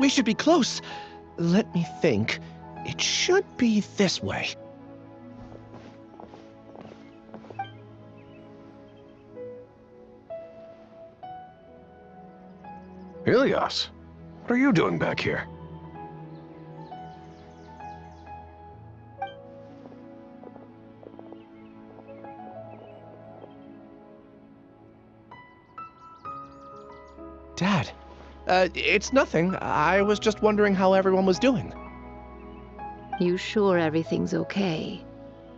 We should be close. Let me think. It should be this way. Ilias, what are you doing back here? Dad, it's nothing. I was just wondering how everyone was doing. You sure everything's okay?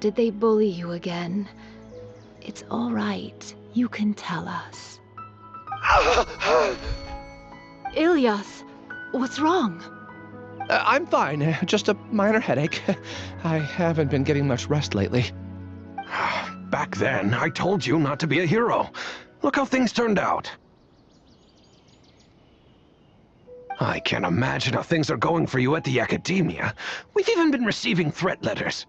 Did they bully you again? It's all right. You can tell us. Ilias, what's wrong? I'm fine. Just a minor headache. I haven't been getting much rest lately. Back then, I told you not to be a hero. Look how things turned out. I can't imagine how things are going for you at the Academia. We've even been receiving threat letters.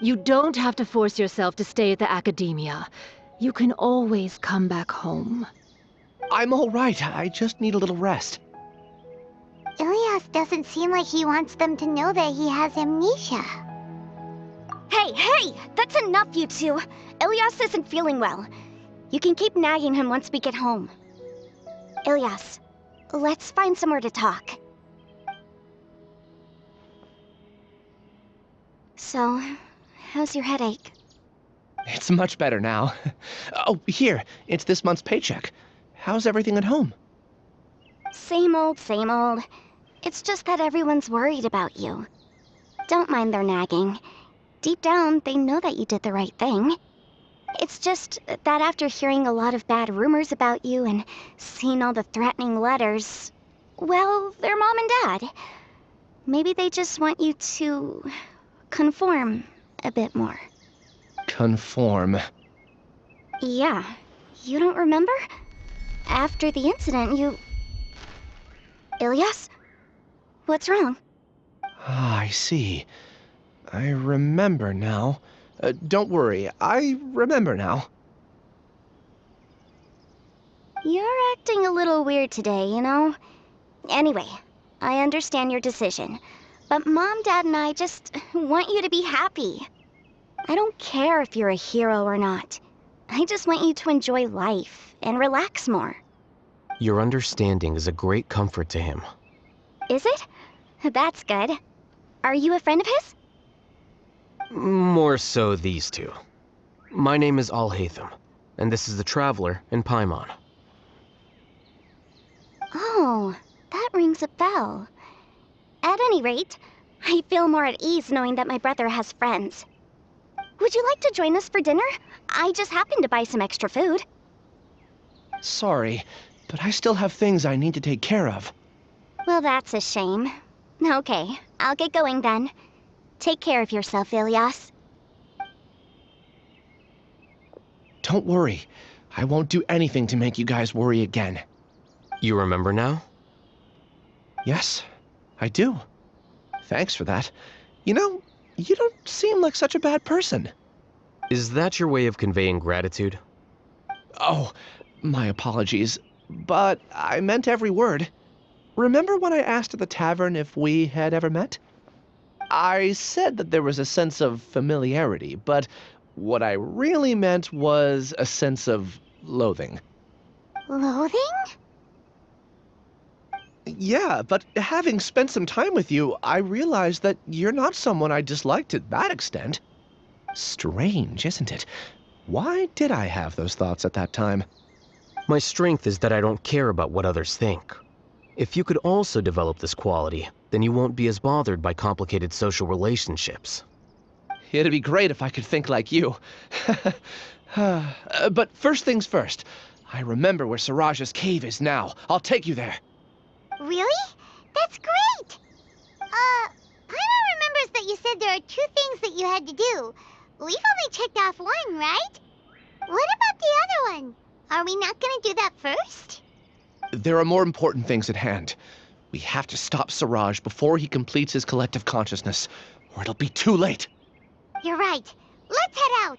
You don't have to force yourself to stay at the Academia. You can always come back home. I'm all right. I just need a little rest. Ilias doesn't seem like he wants them to know that he has amnesia. Hey! That's enough, you two! Ilias isn't feeling well. You can keep nagging him once we get home. Ilias, let's find somewhere to talk. So, how's your headache? It's much better now. Oh, here. It's this month's paycheck. How's everything at home? Same old, same old. It's just that everyone's worried about you. Don't mind their nagging. Deep down, they know that you did the right thing. It's just that after hearing a lot of bad rumors about you and seeing all the threatening letters, well, they're mom and dad. Maybe they just want you to conform a bit more. Conform. Yeah. You don't remember? After the incident, you... Ilias? What's wrong? Ah, I see. I remember now. Don't worry, I remember now. You're acting a little weird today, you know? Anyway, I understand your decision. But Mom, Dad, and I just want you to be happy. I don't care if you're a hero or not. I just want you to enjoy life and relax more. Your understanding is a great comfort to him. Is it? That's good. Are you a friend of his? More so these two. My name is Alhaitham, and this is the Traveler in Paimon. Oh, that rings a bell. At any rate, I feel more at ease knowing that my brother has friends. Would you like to join us for dinner? I just happened to buy some extra food. Sorry, but I still have things I need to take care of. Well, that's a shame. Okay, I'll get going then. Take care of yourself, Ilias. Don't worry. I won't do anything to make you guys worry again. You remember now? Yes, I do. Thanks for that. You know, you don't seem like such a bad person. Is that your way of conveying gratitude? Oh, my apologies. But I meant every word. Remember when I asked at the tavern if we had ever met? I said that there was a sense of familiarity, but what I really meant was a sense of loathing. Loathing? Yeah, but having spent some time with you, I realized that you're not someone I dislike to that extent. Strange, isn't it? Why did I have those thoughts at that time? My strength is that I don't care about what others think. If you could also develop this quality, then you won't be as bothered by complicated social relationships. It'd be great if I could think like you. But first things first. I remember where Siraj's cave is now. I'll take you there. Really? That's great! Paimon remembers that you said there are 2 things that you had to do. We've only checked off 1, right? What about the other one? Are we not gonna do that first? There are more important things at hand. We have to stop Siraj before he completes his collective consciousness, or it'll be too late. You're right. Let's head out!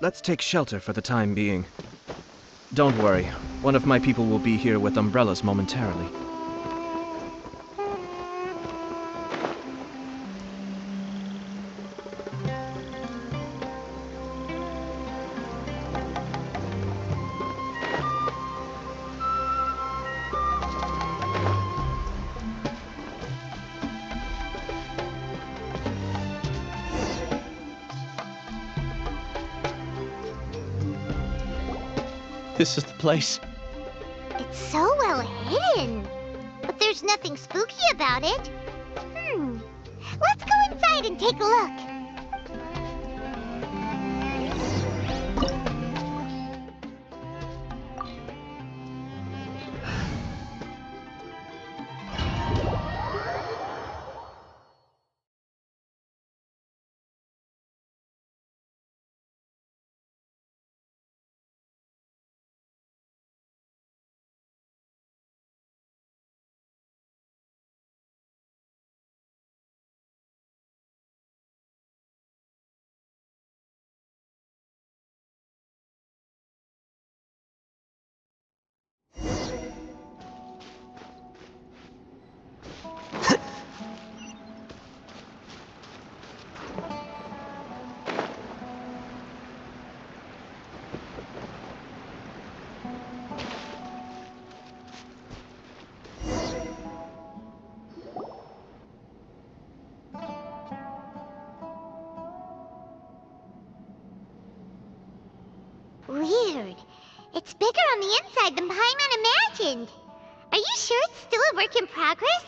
let's take shelter for the time being. Don't worry, one of my people will be here with umbrellas momentarily. This is the place. It's so well hidden. But there's nothing spooky about it. Let's go inside and take a look. Weird. It's bigger on the inside than Paimon imagined. Are you sure it's still a work in progress?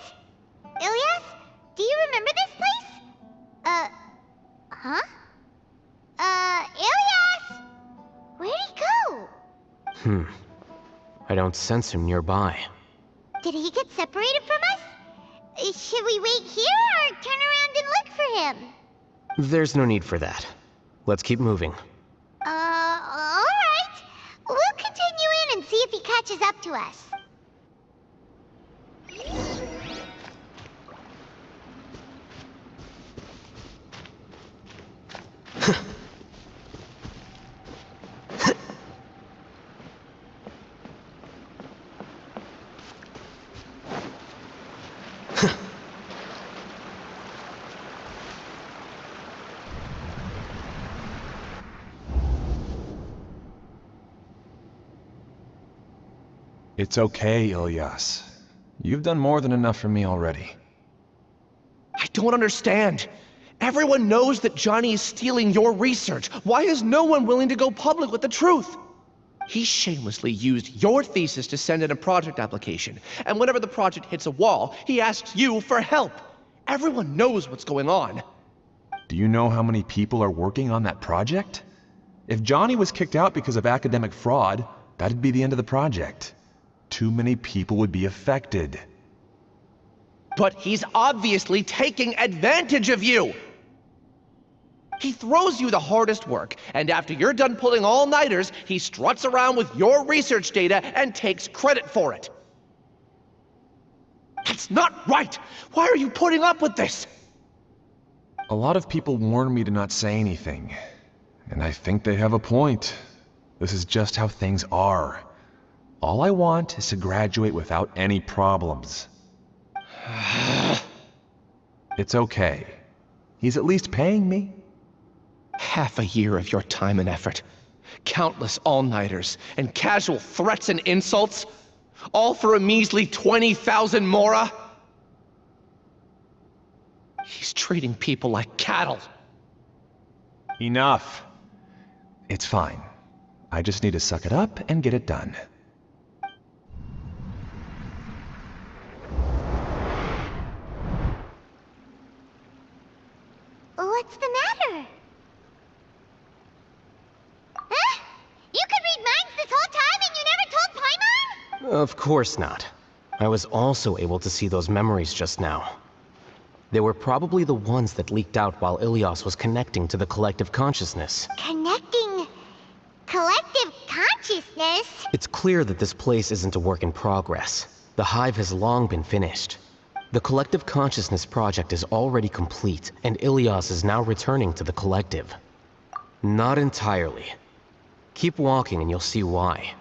Ilias, do you remember this place? Huh? Ilias! Where'd he go? I don't sense him nearby. Did he get separated from us? Should we wait here or turn around and look for him? There's no need for that. Let's keep moving. Alright. We'll continue in and see if he catches up to us. It's okay, Ilias. You've done more than enough for me already. I don't understand. Everyone knows that Johnny is stealing your research. Why is no one willing to go public with the truth? He shamelessly used your thesis to send in a project application, and whenever the project hits a wall, he asks you for help. Everyone knows what's going on. Do you know how many people are working on that project? If Johnny was kicked out because of academic fraud, that'd be the end of the project. Too many people would be affected. But he's obviously taking advantage of you! He throws you the hardest work, and after you're done pulling all-nighters, he struts around with your research data and takes credit for it. That's not right! Why are you putting up with this? A lot of people warn me to not say anything, and I think they have a point. This is just how things are. All I want is to graduate without any problems. It's okay. He's at least paying me. Half a year of your time and effort. Countless all-nighters and casual threats and insults. All for a measly 20,000 mora? He's treating people like cattle. Enough. It's fine. I just need to suck it up and get it done. What's the matter? Huh? You could read minds this whole time and you never told Paimon? Of course not. I was also able to see those memories just now. They were probably the ones that leaked out while Ilias was connecting to the collective consciousness. Connecting collective consciousness? It's clear that this place isn't a work in progress. The hive has long been finished. The collective consciousness project is already complete, and Ilias is now returning to the collective. Not entirely. Keep walking and you'll see why.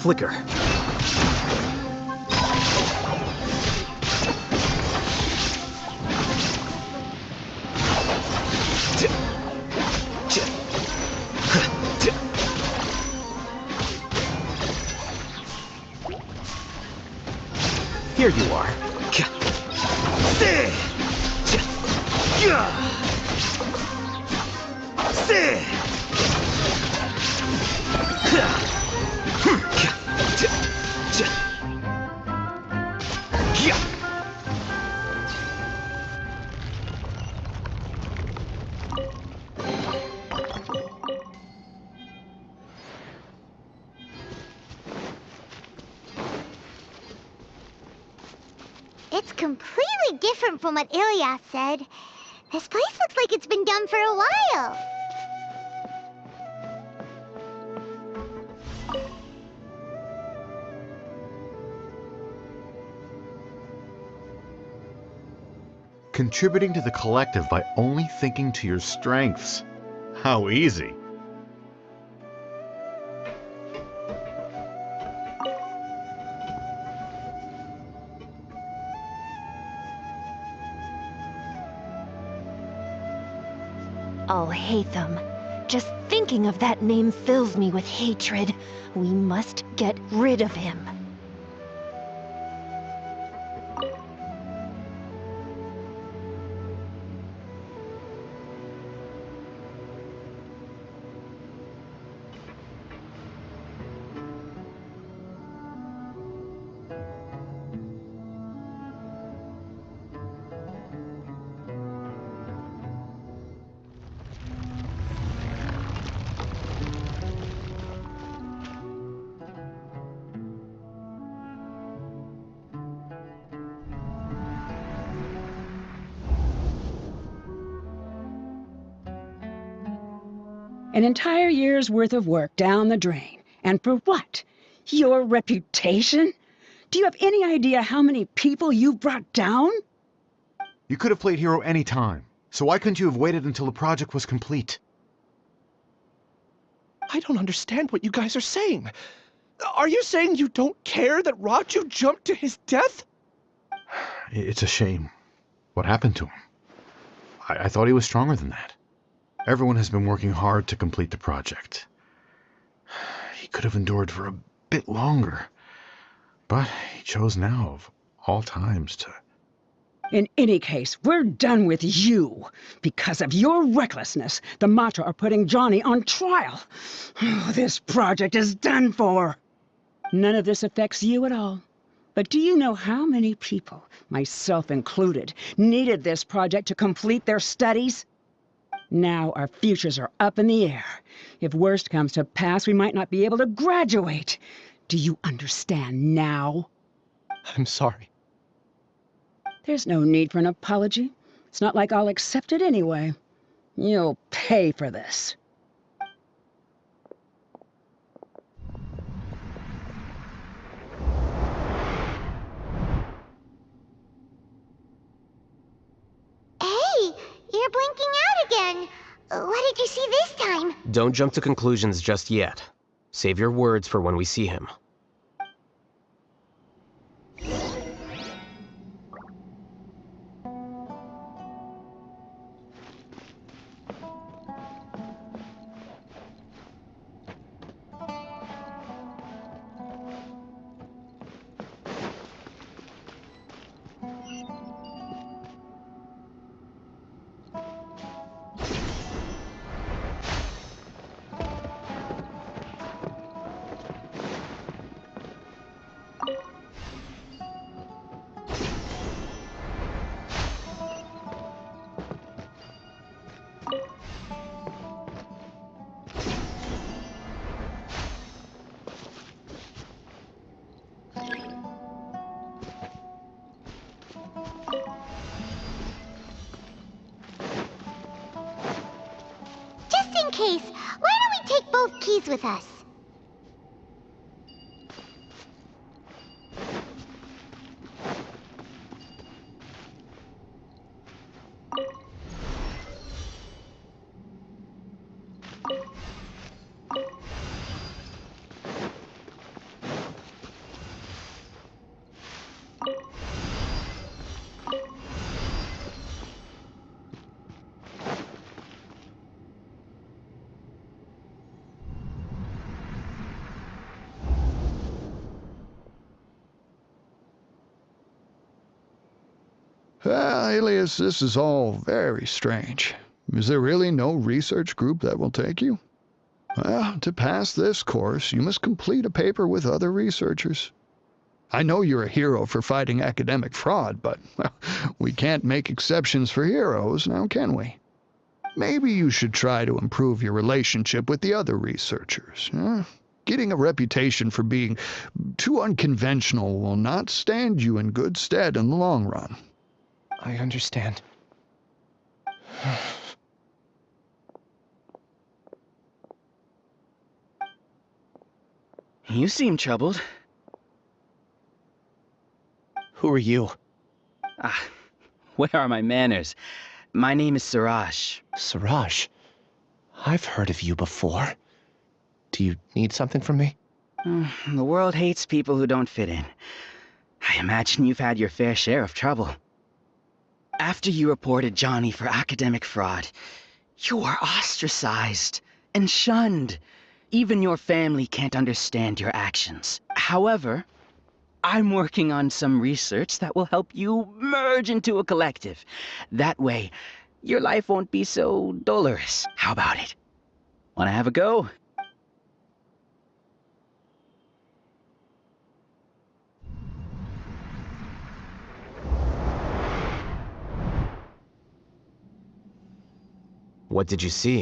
Flicker. Here you are. It's completely different from what Ilias said. This place looks like it's been done for a while. Contributing to the collective by only thinking to your strengths. How easy. Alhaitham. Just thinking of that name fills me with hatred. We must get rid of him. An entire year's worth of work down the drain. And for what? Your reputation? Do you have any idea how many people you've brought down? You could have played hero any time, so why couldn't you have waited until the project was complete? I don't understand what you guys are saying. Are you saying you don't care that Raju jumped to his death? It's a shame. What happened to him? I thought he was stronger than that. Everyone has been working hard to complete the project. He could have endured for a bit longer, but he chose now, of all times, to... In any case, we're done with you. Because of your recklessness, the Matra are putting Johnny on trial. This project is done for. None of this affects you at all. But do you know how many people, myself included, needed this project to complete their studies? Now our futures are up in the air. If worst comes to pass, we might not be able to graduate. Do you understand now? I'm sorry. There's no need for an apology. It's not like I'll accept it anyway. You'll pay for this. Hey, you're blinking out again. What did you see this time? Don't jump to conclusions just yet. Save your words for when we see him. Just in case, why don't we take both keys with us? Alias, this is all very strange. Is there really no research group that will take you? Well, to pass this course, you must complete a paper with other researchers. I know you're a hero for fighting academic fraud, but well, we can't make exceptions for heroes, now can we? Maybe you should try to improve your relationship with the other researchers. Getting a reputation for being too unconventional will not stand you in good stead in the long run. I understand. You seem troubled. Who are you? Where are my manners? My name is Siraj. Siraj? I've heard of you before. Do you need something from me? The world hates people who don't fit in. I imagine you've had your fair share of trouble. After you reported Johnny for academic fraud, you were ostracized and shunned. Even your family can't understand your actions. However, I'm working on some research that will help you merge into a collective. That way, your life won't be so dolorous. How about it? Wanna have a go? What did you see?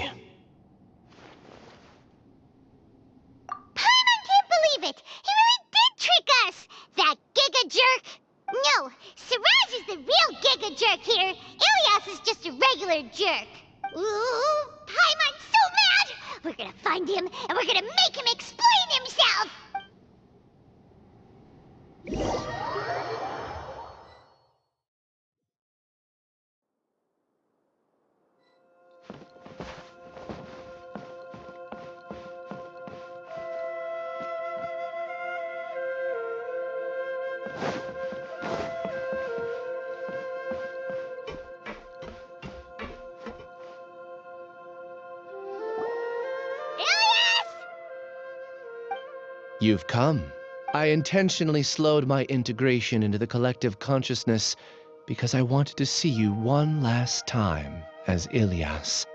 Paimon can't believe it! He really did trick us! That giga jerk! No, Siraj is the real giga jerk here. Ilias is just a regular jerk. Ooh, Paimon's so mad! We're gonna find him, and we're gonna make him explain himself! You've come. I intentionally slowed my integration into the collective consciousness because I wanted to see you one last time as Ilias.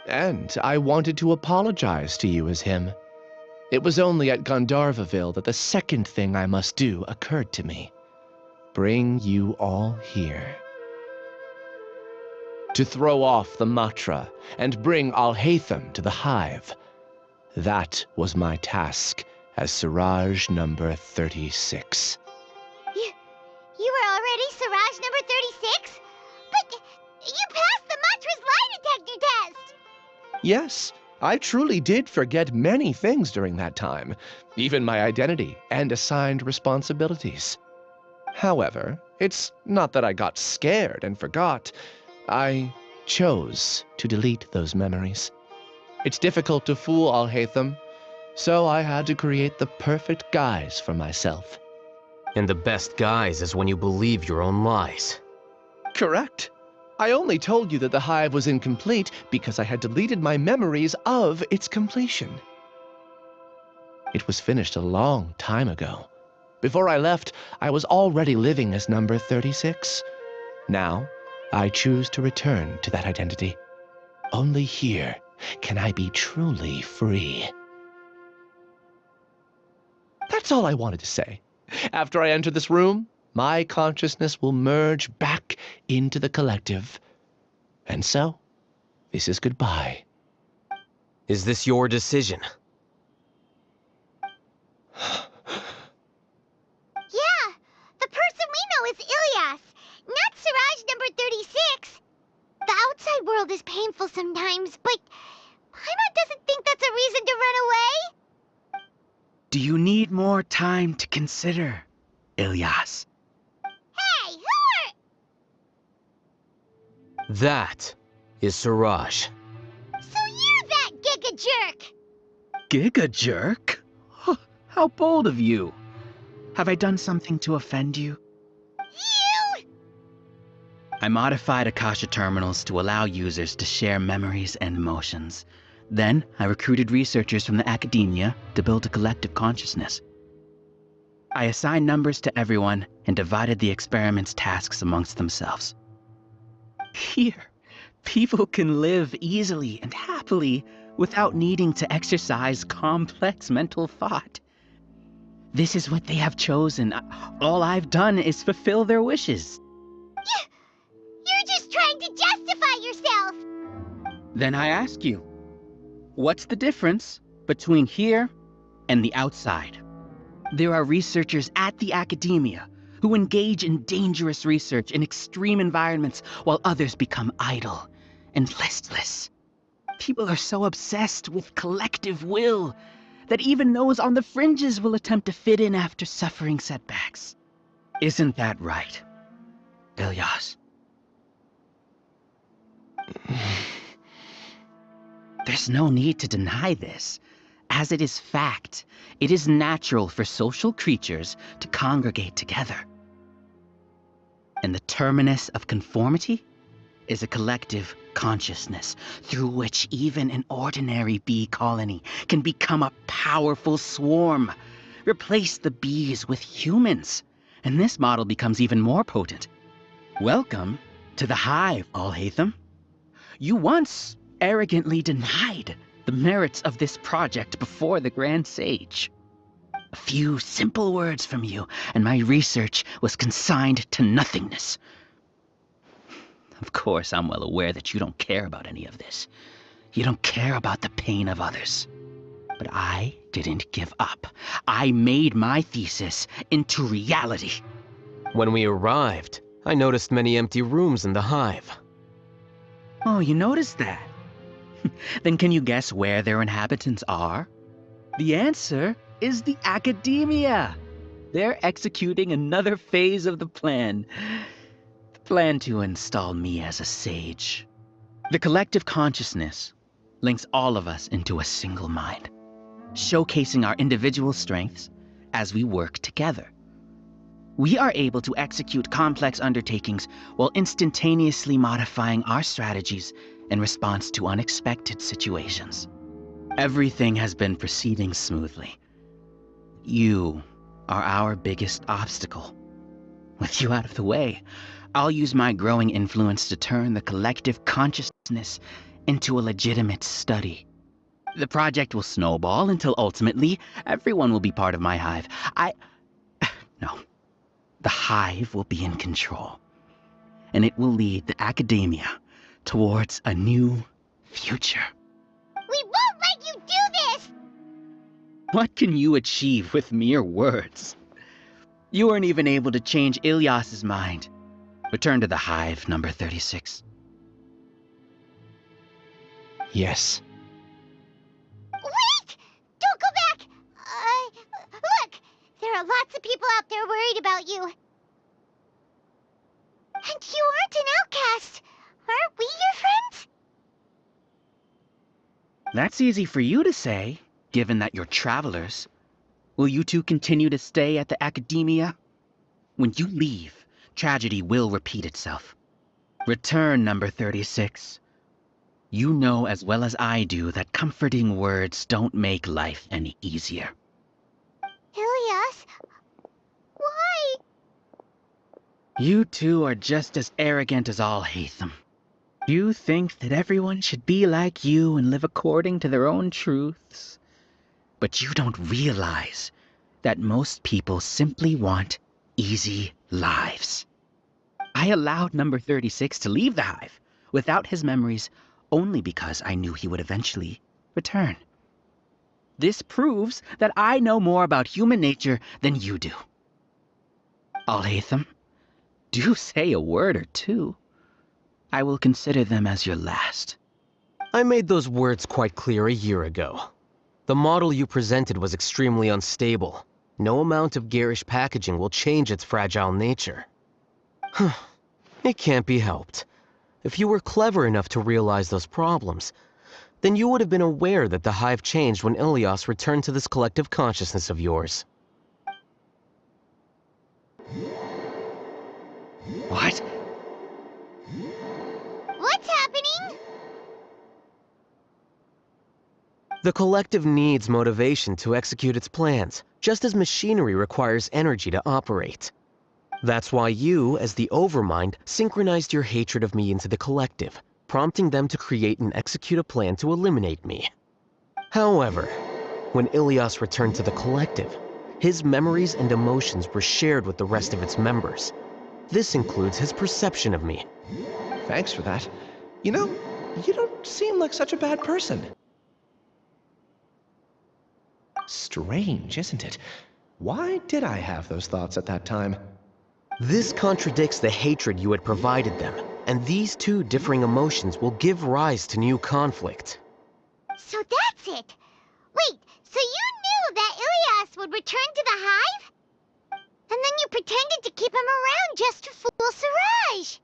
And I wanted to apologize to you as him. It was only at Gandharvaville that the second thing I must do occurred to me. Bring you all here. To throw off the Matra and bring Alhaitham to the hive. That was my task as Siraj number 36. You were already Siraj number 36? But you passed the Matra's lie detector test! Yes, I truly did forget many things during that time, even my identity and assigned responsibilities. However, it's not that I got scared and forgot. I chose to delete those memories. It's difficult to fool Alhaitham, so I had to create the perfect guise for myself. And the best guise is when you believe your own lies. Correct. I only told you that the hive was incomplete because I had deleted my memories of its completion. It was finished a long time ago. Before I left, I was already living as number 36. Now, I choose to return to that identity. Only here can I be truly free. That's all I wanted to say. After I enter this room, my consciousness will merge back into the collective. And so, this is goodbye. Is this your decision? Yeah, the person we know is Ilyas, not Siraj number 36. The outside world is painful sometimes, but Paimon doesn't think that's a reason to run away. Do you need more time to consider, Ilyas? Hey, who are... That is Siraj. So you're that giga jerk! Giga jerk? How bold of you. Have I done something to offend you? You! I modified Akasha terminals to allow users to share memories and emotions. Then, I recruited researchers from the academia to build a collective consciousness. I assigned numbers to everyone and divided the experiment's tasks amongst themselves. Here, people can live easily and happily without needing to exercise complex mental thought. This is what they have chosen. All I've done is fulfill their wishes. You're just trying to justify yourself! Then I ask you, what's the difference between here and the outside? There are researchers at the academia who engage in dangerous research in extreme environments while others become idle and listless. People are so obsessed with collective will that even those on the fringes will attempt to fit in after suffering setbacks. Isn't that right, Ilyas? There's no need to deny this, as it is fact. It is natural for social creatures to congregate together. And the terminus of conformity is a collective consciousness through which even an ordinary bee colony can become a powerful swarm. Replace the bees with humans, and this model becomes even more potent. Welcome to the hive, Alhaitham. You once arrogantly denied the merits of this project before the Grand Sage. A few simple words from you, and my research was consigned to nothingness. Of course, I'm well aware that you don't care about any of this. You don't care about the pain of others. But I didn't give up. I made my thesis into reality. When we arrived, I noticed many empty rooms in the hive. Oh, you noticed that? Then can you guess where their inhabitants are? The answer is the academia. They're executing another phase of the plan. The plan to install me as a sage. The collective consciousness links all of us into a single mind, showcasing our individual strengths as we work together. We are able to execute complex undertakings while instantaneously modifying our strategies in response to unexpected situations. Everything has been proceeding smoothly. You are our biggest obstacle. With you out of the way, I'll use my growing influence to turn the collective consciousness into a legitimate study. The project will snowball until ultimately everyone will be part of my hive. No. The hive will be in control. And it will lead the academia towards a new future. We won't let you do this! What can you achieve with mere words? You weren't even able to change Ilyas's mind. Return to the hive, number 36. Yes. Wait! Don't go back! Look! There are lots of people out there worried about you. And you aren't an outcast. Aren't we your friends? That's easy for you to say, given that you're travelers. Will you two continue to stay at the academia? When you leave, tragedy will repeat itself. Return, number 36. You know as well as I do that comforting words don't make life any easier. Ilyas? Why? You two are just as arrogant as Alhaitham. You think that everyone should be like you and live according to their own truths. But you don't realize that most people simply want easy lives. I allowed number 36 to leave the hive without his memories only because I knew he would eventually return. This proves that I know more about human nature than you do. Alhaitham, do say a word or two. I will consider them as your last. I made those words quite clear a year ago. The model you presented was extremely unstable. No amount of garish packaging will change its fragile nature. It can't be helped. If you were clever enough to realize those problems, then you would have been aware that the hive changed when Ilyas returned to this collective consciousness of yours. What? What's happening? The collective needs motivation to execute its plans, just as machinery requires energy to operate. That's why you, as the Overmind, synchronized your hatred of me into the collective, prompting them to create and execute a plan to eliminate me. However, when Ilyas returned to the collective, his memories and emotions were shared with the rest of its members. This includes his perception of me. Thanks for that. You know, you don't seem like such a bad person. Strange, isn't it? Why did I have those thoughts at that time? This contradicts the hatred you had provided them, and these two differing emotions will give rise to new conflict. So that's it. Wait, so you knew that Ilyas would return to the hive? And then you pretended to keep him around just to fool Siraj.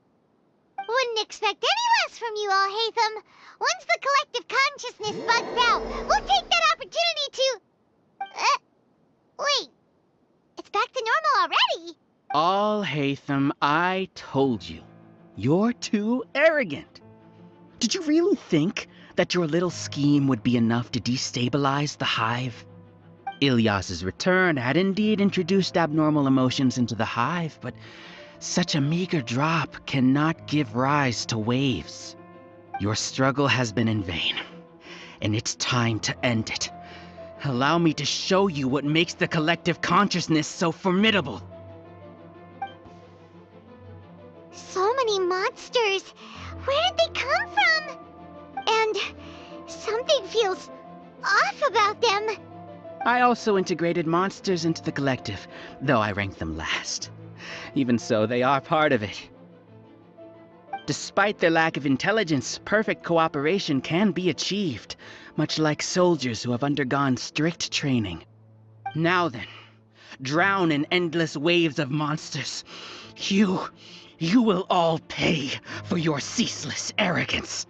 Wouldn't expect any less from you, Alhaitham. Once the collective consciousness bugs out, we'll take that opportunity to... wait. It's back to normal already. Alhaitham, I told you. You're too arrogant. Did you really think that your little scheme would be enough to destabilize the hive? Ilyas's return had indeed introduced abnormal emotions into the hive, but such a meager drop cannot give rise to waves. Your struggle has been in vain, and it's time to end it. Allow me to show you what makes the collective consciousness so formidable. So many monsters. Where did they come from? And something feels off about them. I also integrated monsters into the collective, though I ranked them last. Even so, they are part of it. Despite their lack of intelligence, perfect cooperation can be achieved, much like soldiers who have undergone strict training. Now then, drown in endless waves of monsters. You will all pay for your ceaseless arrogance.